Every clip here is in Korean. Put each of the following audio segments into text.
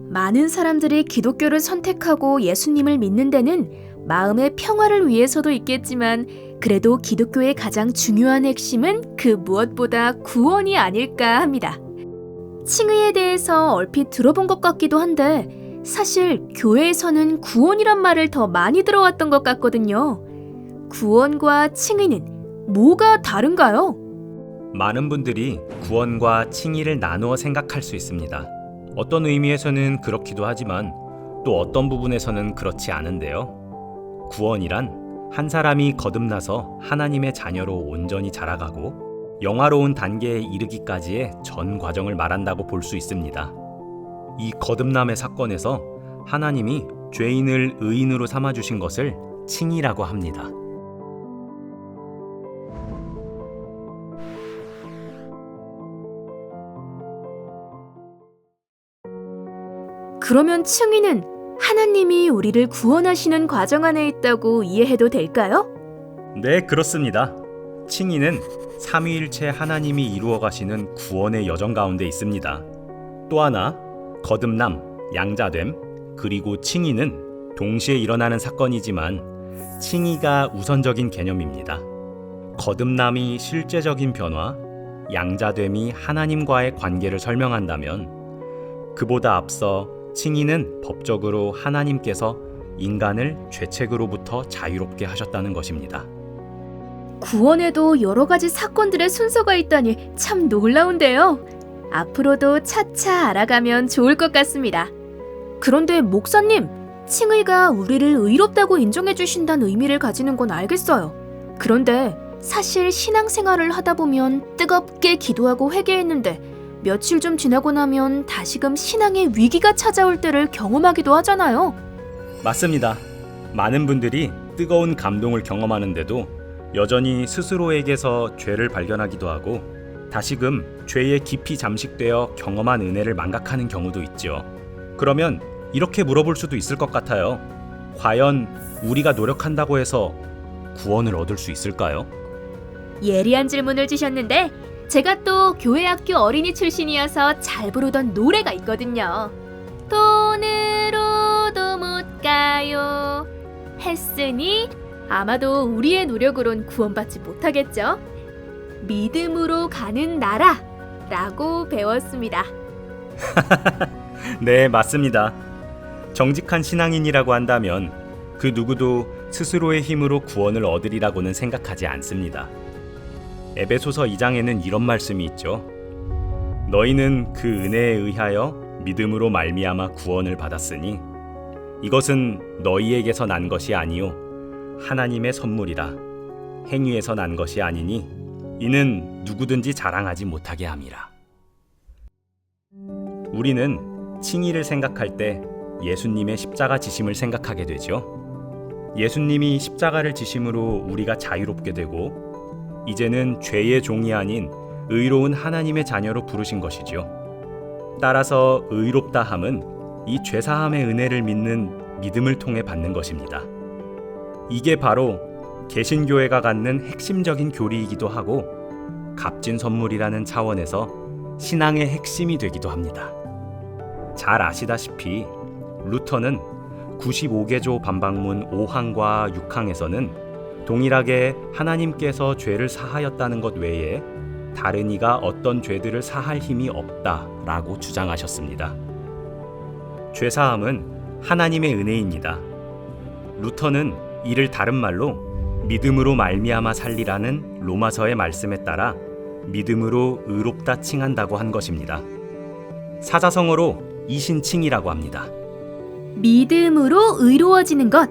많은 사람들이 기독교를 선택하고 예수님을 믿는 데는 마음의 평화를 위해서도 있겠지만 그래도 기독교의 가장 중요한 핵심은 그 무엇보다 구원이 아닐까 합니다. 칭의에 대해서 얼핏 들어본 것 같기도 한데 사실 교회에서는 구원이란 말을 더 많이 들어왔던 것 같거든요. 구원과 칭의는 뭐가 다른가요? 많은 분들이 구원과 칭의를 나누어 생각할 수 있습니다. 어떤 의미에서는 그렇기도 하지만 또 어떤 부분에서는 그렇지 않은데요. 구원이란 한 사람이 거듭나서 하나님의 자녀로 온전히 자라가고 영화로운 단계에 이르기까지의 전 과정을 말한다고 볼 수 있습니다. 이 거듭남의 사건에서 하나님이 죄인을 의인으로 삼아주신 것을 칭의라고 합니다. 그러면 칭의는 하나님이 우리를 구원하시는 과정 안에 있다고 이해해도 될까요? 네, 그렇습니다. 칭의는 삼위일체 하나님이 이루어 가시는 구원의 여정 가운데 있습니다. 또 하나, 거듭남, 양자됨, 그리고 칭의는 동시에 일어나는 사건이지만 칭의가 우선적인 개념입니다. 거듭남이 실제적인 변화, 양자됨이 하나님과의 관계를 설명한다면 그보다 앞서 칭의는 법적으로 하나님께서 인간을 죄책으로부터 자유롭게 하셨다는 것입니다. 구원에도 여러 가지 사건들의 순서가 있다니 참 놀라운데요. 앞으로도 차차 알아가면 좋을 것 같습니다. 그런데 목사님, 칭의가 우리를 의롭다고 인정해 주신다는 의미를 가지는 건 알겠어요. 그런데 사실 신앙생활을 하다 보면 뜨겁게 기도하고 회개했는데 며칠 좀 지나고 나면 다시금 신앙의 위기가 찾아올 때를 경험하기도 하잖아요. 맞습니다. 많은 분들이 뜨거운 감동을 경험하는데도 여전히 스스로에게서 죄를 발견하기도 하고 다시금 죄에 깊이 잠식되어 경험한 은혜를 망각하는 경우도 있죠. 그러면 이렇게 물어볼 수도 있을 것 같아요. 과연 우리가 노력한다고 해서 구원을 얻을 수 있을까요? 예리한 질문을 주셨는데 제가 또 교회학교 어린이 출신이어서 잘 부르던 노래가 있거든요. 돈으로도 못 가요 했으니 아마도 우리의 노력으론 구원받지 못하겠죠. 믿음으로 가는 나라라고 배웠습니다. 네, 맞습니다. 정직한 신앙인이라고 한다면 그 누구도 스스로의 힘으로 구원을 얻으리라고는 생각하지 않습니다. 에베소서 2장에는 이런 말씀이 있죠. 너희는 그 은혜에 의하여 믿음으로 말미암아 구원을 받았으니 이것은 너희에게서 난 것이 아니요 하나님의 선물이라. 행위에서 난 것이 아니니 이는 누구든지 자랑하지 못하게 함이라. 우리는 칭의를 생각할 때 예수님의 십자가 지심을 생각하게 되죠. 예수님이 십자가를 지심으로 우리가 자유롭게 되고 이제는 죄의 종이 아닌 의로운 하나님의 자녀로 부르신 것이죠. 따라서 의롭다 함은 이 죄사함의 은혜를 믿는 믿음을 통해 받는 것입니다. 이게 바로 개신교회가 갖는 핵심적인 교리이기도 하고 값진 선물이라는 차원에서 신앙의 핵심이 되기도 합니다. 잘 아시다시피 루터는 95개조 반박문 5항과 6항에서는 동일하게 하나님께서 죄를 사하였다는 것 외에 다른 이가 어떤 죄들을 사할 힘이 없다라고 주장하셨습니다. 죄사함은 하나님의 은혜입니다. 루터는 이를 다른 말로 믿음으로 말미암아 살리라는 로마서의 말씀에 따라 믿음으로 의롭다 칭한다고 한 것입니다. 사자성어로 이신칭이라고 합니다. 믿음으로 의로워지는 것,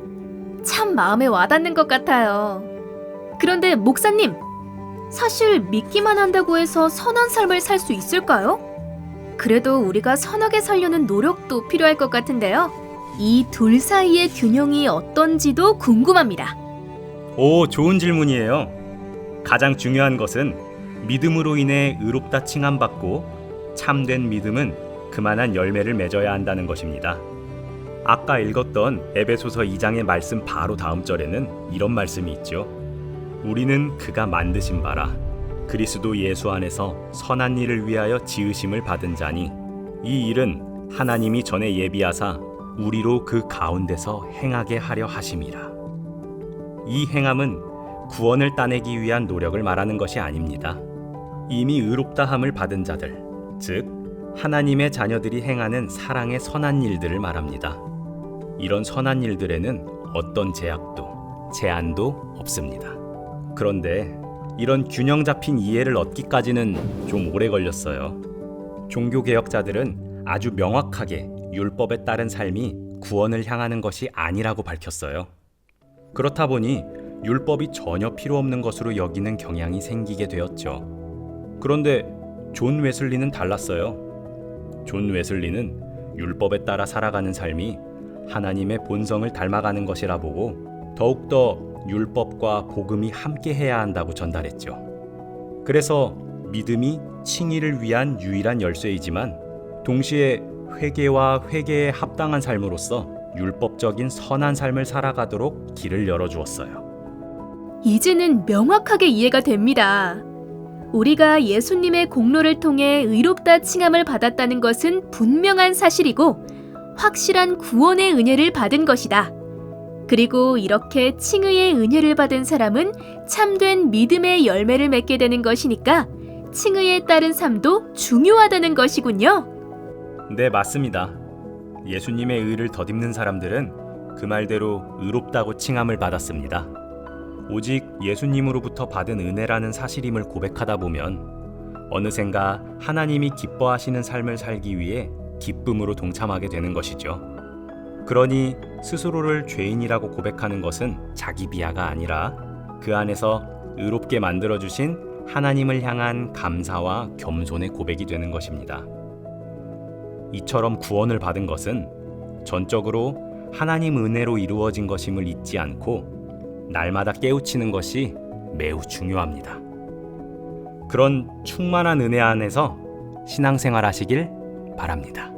참 마음에 와닿는 것 같아요. 그런데 목사님, 사실 믿기만 한다고 해서 선한 삶을 살 수 있을까요? 그래도 우리가 선하게 살려는 노력도 필요할 것 같은데요. 이 둘 사이의 균형이 어떤지도 궁금합니다. 오, 좋은 질문이에요. 가장 중요한 것은 믿음으로 인해 의롭다 칭함받고 참된 믿음은 그만한 열매를 맺어야 한다는 것입니다. 아까 읽었던 에베소서 2장의 말씀 바로 다음 절에는 이런 말씀이 있죠. 우리는 그가 만드신 바라 그리스도 예수 안에서 선한 일을 위하여 지으심을 받은 자니 이 일은 하나님이 전에 예비하사 우리로 그 가운데서 행하게 하려 하심이라. 이 행함은 구원을 따내기 위한 노력을 말하는 것이 아닙니다. 이미 의롭다함을 받은 자들, 즉 하나님의 자녀들이 행하는 사랑의 선한 일들을 말합니다. 이런 선한 일들에는 어떤 제약도, 제한도 없습니다. 그런데 이런 균형 잡힌 이해를 얻기까지는 좀 오래 걸렸어요. 종교개혁자들은 아주 명확하게 율법에 따른 삶이 구원을 향하는 것이 아니라고 밝혔어요. 그렇다 보니 율법이 전혀 필요 없는 것으로 여기는 경향이 생기게 되었죠. 그런데 존 웨슬리는 달랐어요. 존 웨슬리는 율법에 따라 살아가는 삶이 하나님의 본성을 닮아가는 것이라 보고 더욱더 율법과 복음이 함께 해야 한다고 전달했죠. 그래서 믿음이 칭의를 위한 유일한 열쇠이지만 동시에 회개와 회개에 합당한 삶으로서 율법적인 선한 삶을 살아가도록 길을 열어주었어요. 이제는 명확하게 이해가 됩니다. 우리가 예수님의 공로를 통해 의롭다 칭함을 받았다는 것은 분명한 사실이고 확실한 구원의 은혜를 받은 것이다. 그리고 이렇게 칭의의 은혜를 받은 사람은 참된 믿음의 열매를 맺게 되는 것이니까 칭의에 따른 삶도 중요하다는 것이군요. 네, 맞습니다. 예수님의 의를 덧입는 사람들은 그 말대로 의롭다고 칭함을 받았습니다. 오직 예수님으로부터 받은 은혜라는 사실임을 고백하다 보면 어느샌가 하나님이 기뻐하시는 삶을 살기 위해 기쁨으로 동참하게 되는 것이죠. 그러니 스스로를 죄인이라고 고백하는 것은 자기 비하가 아니라 그 안에서 의롭게 만들어주신 하나님을 향한 감사와 겸손의 고백이 되는 것입니다. 이처럼 구원을 받은 것은 전적으로 하나님 은혜로 이루어진 것임을 잊지 않고 날마다 깨우치는 것이 매우 중요합니다. 그런 충만한 은혜 안에서 신앙생활 하시길 바랍니다.